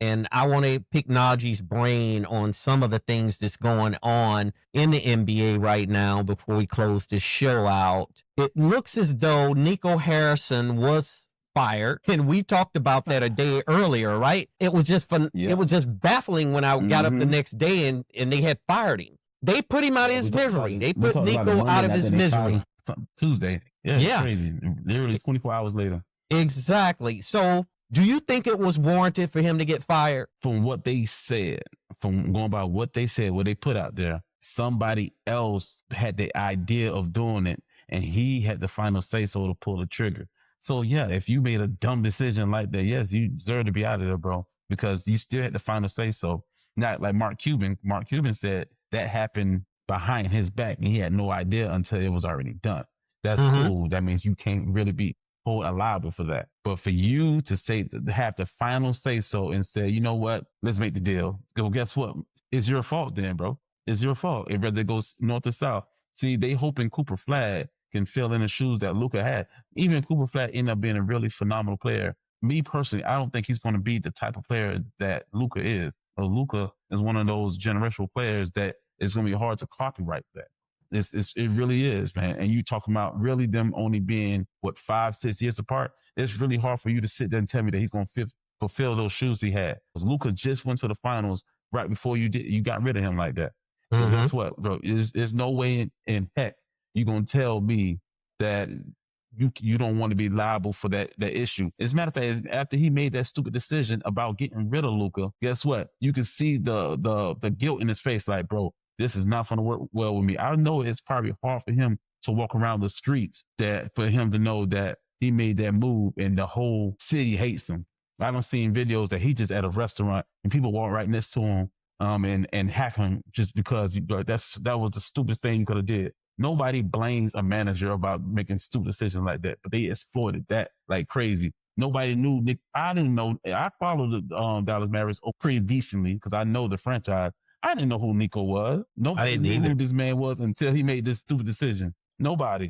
And I want to pick Najee's brain on some of the things that's going on in the NBA right now before we close this show out. It looks as though Nico Harrison was fired, and we talked about that a day earlier, right? It was just fun. It was just baffling when I got up the next day and they had fired him. They put him out of his misery. They put Nico out of his misery. Tuesday. Yeah. Crazy. Literally 24 hours later. Exactly. So do you think it was warranted for him to get fired? From what they said, from going by what they said, what they put out there, somebody else had the idea of doing it, and he had the final say-so to pull the trigger. So, yeah, if you made a dumb decision like that, yes, you deserve to be out of there, bro, because you still had the final say-so. Not like Mark Cuban. Mark Cuban said that happened behind his back, and he had no idea until it was already done. That's cool. That means you can't really be hold liable for that. But for you to say, to have the final say-so and say, you know what, let's make the deal. Well, guess what? It's your fault then, bro. It's your fault. It rather goes north to south. See, they hoping Cooper Flag can fill in the shoes that Luka had. Even Cooper Flag ended up being a really phenomenal player. Me personally, I don't think he's going to be the type of player that Luka is. Luka is one of those generational players that it's going to be hard to copyright that. It really is, man. And you talking about really them only being, 5-6 years apart? It's really hard for you to sit there and tell me that he's going to fulfill those shoes he had. Because Luka just went to the finals right before you got rid of him like that. So guess what, bro? There's no way in heck you're going to tell me that you don't want to be liable for that issue. As a matter of fact, after he made that stupid decision about getting rid of Luka, guess what? You can see the guilt in his face, like, bro, this is not going to work well with me. I know it's probably hard for him to walk around the streets, that for him to know that he made that move and the whole city hates him. I don't see videos that he just at a restaurant and people walk right next to him and hack him just because that was the stupidest thing you could have did. Nobody blames a manager about making stupid decisions like that, but they exploited that like crazy. Nobody knew Nick. I didn't know. I followed the Dallas Mavericks pretty decently because I know the franchise. I didn't know who Nico was. Nobody knew who this man was until he made this stupid decision. Nobody.